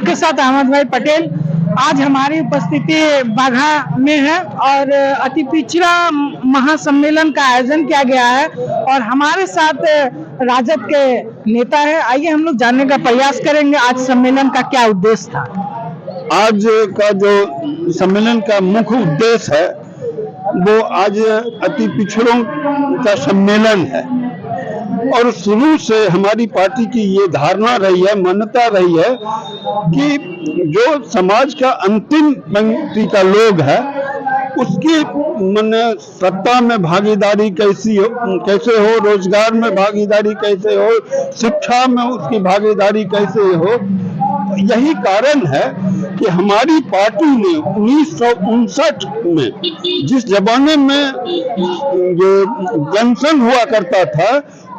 आपके साथ अहमद भाई पटेल। आज हमारी उपस्थिति बाघा में है और अति पिछड़ा महासम्मेलन का आयोजन किया गया है और हमारे साथ राजद के नेता है। आइए हम लोग जानने का प्रयास करेंगे आज सम्मेलन का क्या उद्देश्य था। आज का जो सम्मेलन का मुख्य उद्देश्य है वो आज अति पिछड़ों का सम्मेलन है और शुरू से हमारी पार्टी की ये धारणा रही है, मान्यता रही है कि जो समाज का अंतिम पंक्ति का लोग है उसकी सत्ता में भागीदारी कैसे हो, रोजगार में भागीदारी कैसे हो, शिक्षा में उसकी भागीदारी कैसे हो। यही कारण है कि हमारी पार्टी ने 1959 में जिस जमाने में जो जंक्शन हुआ करता था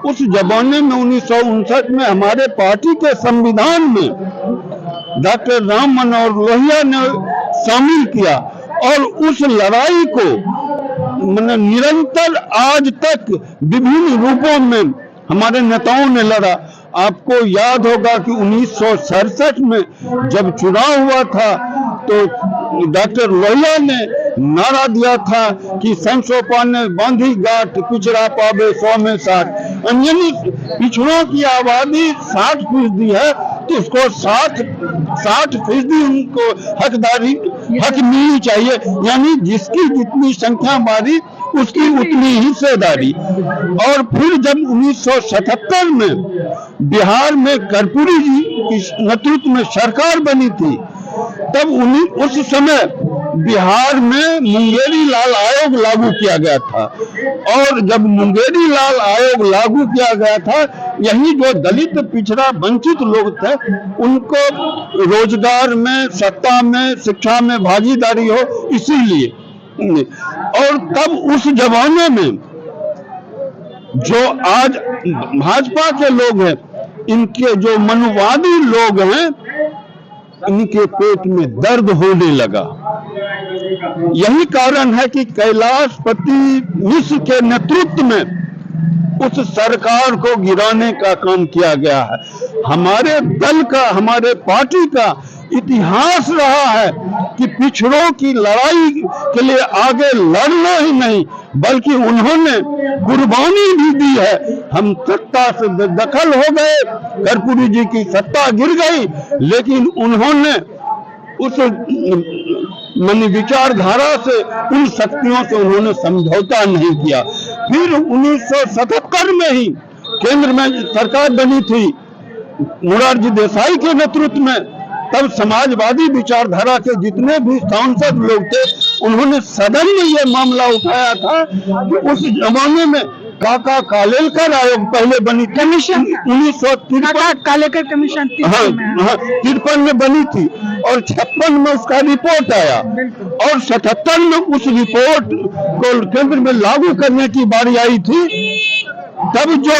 उस जमाने में 1959 में हमारे पार्टी के संविधान में डॉक्टर राम मनोहर लोहिया ने शामिल किया और उस लड़ाई को निरंतर आज तक विभिन्न रूपों में हमारे नेताओं ने लड़ा। आपको याद होगा कि 1967 में जब चुनाव हुआ था तो डॉक्टर लोहिया ने नारा दिया था कि संसोपा ने बांधी गांठ पिछड़ा पावे 100 में 60। यानी पिछड़ों की आबादी 60% है तो उसको 60% उनको हक मिलनी चाहिए। यानी जिसकी जितनी संख्या हमारी उसकी उतनी हिस्सेदारी। और फिर जब 1977 में बिहार में कर्पूरी जी के नेतृत्व में सरकार बनी थी तब उस समय बिहार में मुंगेरी लाल आयोग लागू किया गया था और जब मुंगेरी लाल आयोग लागू किया गया था यही जो दलित पिछड़ा वंचित लोग थे उनको रोजगार में, सत्ता में, शिक्षा में भागीदारी हो, इसीलिए। और तब उस जमाने में जो आज भाजपा के लोग हैं, इनके जो मनुवादी लोग हैं, इनके पेट में दर्द होने लगा। यही कारण है कि कैलाशपति मिश्र के नेतृत्व में उस सरकार को गिराने का काम किया गया है। हमारे दल का, हमारे पार्टी का इतिहास रहा है कि पिछड़ों की लड़ाई के लिए आगे लड़ना ही नहीं बल्कि उन्होंने कुर्बानी भी दी है। हम सत्ता से बेदखल हो गए, कर्पूरी जी की सत्ता गिर गई, लेकिन उन्होंने उस विचारधारा से, उन शक्तियों से उन्होंने समझौता नहीं किया। फिर 1977 में ही केंद्र में सरकार बनी थी मोरारजी देसाई के नेतृत्व में। तब समाजवादी विचारधारा के जितने भी सांसद लोग थे उन्होंने सदन में ये मामला उठाया था कि उस जमाने में काका कालेलकर आयोग पहले बनी, कमीशन 1953 कालेलकर कमीशन 53 में बनी थी और 56 में उसका रिपोर्ट आया और 77 में उस रिपोर्ट को केंद्र में लागू करने की बारी आई थी। तब जो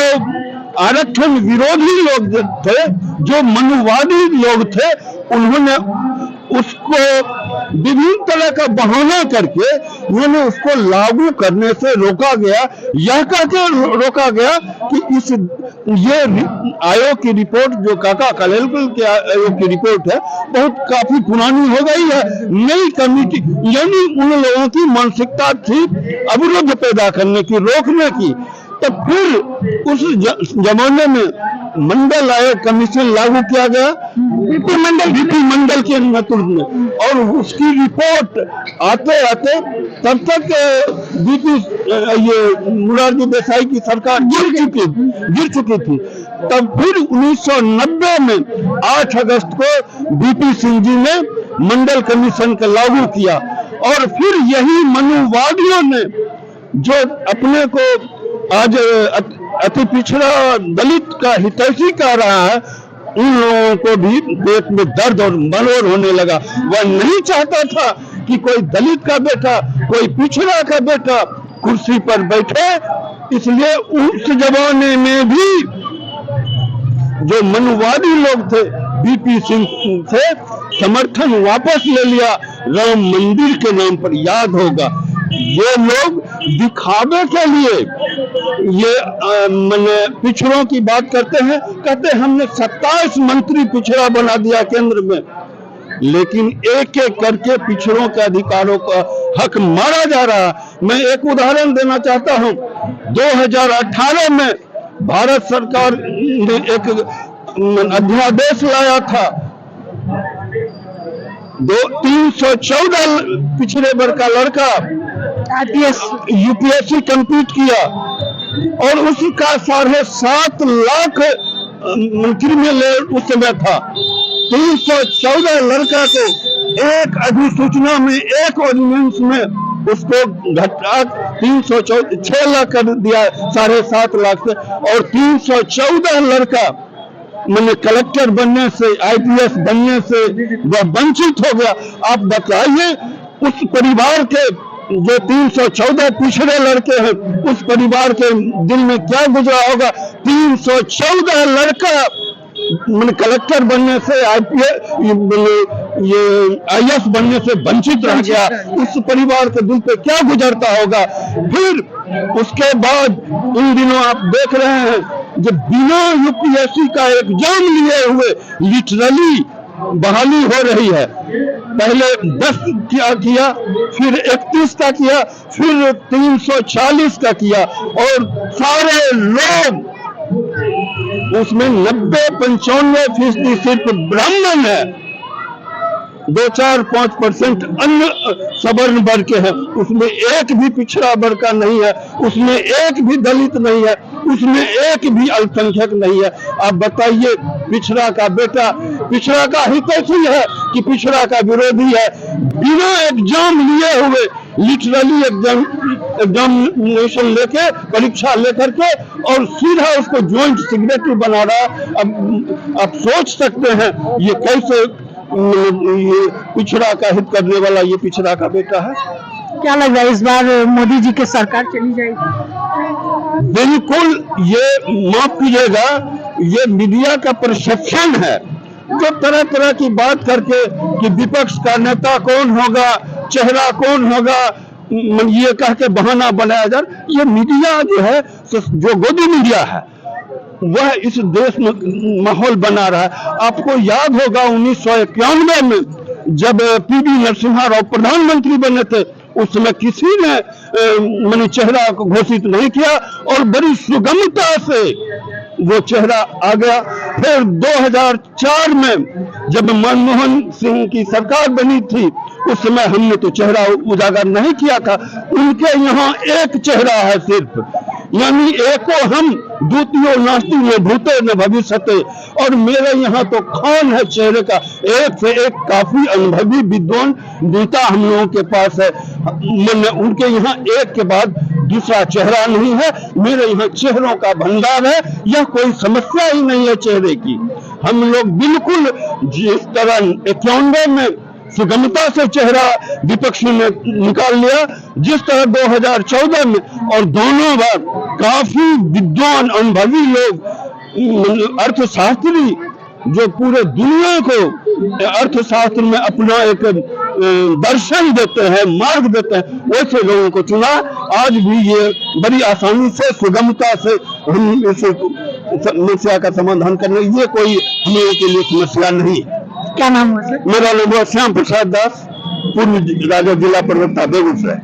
आरक्षण विरोधी लोग थे, जो मनुवादी लोग थे, उन्होंने उसको विभिन्न तरह का बहाना करके उन्होंने उसको लागू करने से रोका गया। यह कहकर रोका गया कि ये आयोग की रिपोर्ट जो काका कालेलकर के आयोग की रिपोर्ट है बहुत काफी पुरानी हो गई है, नई कमेटी, यानी उन लोगों की मानसिकता थी अवरोध पैदा करने की, रोकने की। तो फिर उस जमाने में मंडल आयोग कमीशन लागू किया गया बीपी मंडल के नेतृत्व में और उसकी रिपोर्ट आते आते तब तक बीपी ये मोरारजी देसाई की सरकार गिर चुकी थी। तब फिर 1990 में 8 अगस्त को बीपी सिंह जी ने मंडल कमीशन का लागू किया और फिर यही मनुवादियों ने जो अपने को आज अति पिछड़ा दलित का हितैषी कह रहा है, उन लोगों को भी पेट में दर्द और मरोड़ होने लगा। वह नहीं चाहता था कि कोई दलित का बेटा, कोई पिछड़ा का बेटा कुर्सी पर बैठे, इसलिए उस जमाने में भी जो मनुवादी लोग थे बीपी सिंह से समर्थन वापस ले लिया राम मंदिर के नाम पर। याद होगा ये लोग दिखावे के लिए ये मैंने पिछड़ों की बात करते हैं, कहते हैं हमने 27 मंत्री पिछड़ा बना दिया केंद्र में, लेकिन एक एक करके पिछड़ों के अधिकारों का हक मारा जा रहा है। मैं एक उदाहरण देना चाहता हूं। 2018 में भारत सरकार ने एक अध्यादेश लाया था, 314 पिछड़े वर्ग का लड़का यूपीएससी कंप्लीट किया और उसका 7.5 लाख क्रिमिनल उस समय था। 314 लड़का को एक अधिसूचना में, एक ऑर्डिनेंस में उसको घटा 6 लाख कर दिया 7.5 लाख से, और 314 लड़का मैंने कलेक्टर बनने से, आईपीएस बनने से वह वंचित हो गया। आप बताइए उस परिवार के जो 314 पिछड़े लड़के हैं, उस परिवार के दिल में क्या गुजरा होगा। 314 लड़का मैंने कलेक्टर बनने से, आईएएस बनने से वंचित रह गया। उस परिवार के दिल पे क्या गुजरता होगा। फिर उसके बाद इन दिनों आप देख रहे हैं जब बिना यूपीएससी का एग्जाम लिए हुए लिटरली बहाली हो रही है। पहले 10 किया, फिर 31 का किया, फिर 340 का किया, और सारे लोग उसमें 90-95% सिर्फ ब्राह्मण है, 2-4-5% अन्य सवर्ण वर्ग के हैं। उसमें एक भी पिछड़ा वर्ग का नहीं है, उसमें एक भी दलित नहीं है, उसमें एक भी अल्पसंख्यक नहीं है। आप बताइए, पिछड़ा का बेटा पिछड़ा का हितैषी है कि पिछड़ा का विरोधी है। बिना एग्जाम लिए हुए लिटरली एग्जामिनेशन लेके, परीक्षा लेकर के, और सीधा उसको ज्वाइंट सेक्रेटरी बना रहा है। अब आप सोच सकते हैं ये कैसे ये पिछड़ा का हित करने वाला ये पिछड़ा का बेटा है। क्या लग रहा है इस बार मोदी जी की सरकार चली जाएगी? बिल्कुल, ये माफ कीजिएगा, ये मीडिया का परसेप्शन है जो तरह तरह की बात करके कि विपक्ष का नेता कौन होगा, चेहरा कौन होगा, ये कह के बहाना बनाया जा। ये मीडिया जो है, जो गोदी मीडिया है, वह इस देश में माहौल बना रहा है। आपको याद होगा 1991 में जब पीवी नरसिम्हा राव प्रधानमंत्री बने थे, उस समय किसी ने मैंने चेहरा को घोषित नहीं किया और बड़ी सुगमता से वो चेहरा आ गया। फिर 2004 में जब मनमोहन सिंह की सरकार बनी थी, उस समय हमने तो चेहरा उजागर नहीं किया था। उनके यहाँ एक चेहरा है सिर्फ, यानी एको हम द्वितीयो नास्ति न भूते न भविष्यते, और मेरे यहाँ तो खान है चेहरे का, एक से एक काफी अनुभवी विद्वान नेता हम लोगों के पास है। उनके यहाँ एक के बाद दूसरा चेहरा नहीं है, मेरे यहाँ चेहरों का भंडार है। यह कोई समस्या ही नहीं है चेहरे की। हम लोग बिल्कुल जिस तरह 91 में सुगमता से चेहरा विपक्षी ने निकाल लिया, जिस तरह 2014 में, और दोनों बार काफी विद्वान अनुभवी लोग, अर्थशास्त्री जो पूरे दुनिया को अर्थशास्त्र में अपना एक दर्शन देते हैं, मार्ग देते हैं, वैसे लोगों को चुना। आज भी ये बड़ी आसानी से, सुगमता से हम इस समस्या का समाधान करने, ये कोई हम लोगों के लिए समस्या नहीं है। क्या नाम है सर? मेरा नाम श्याम प्रसाद दास, पूर्व राजद जिला प्रवक्ता बेगूसराय।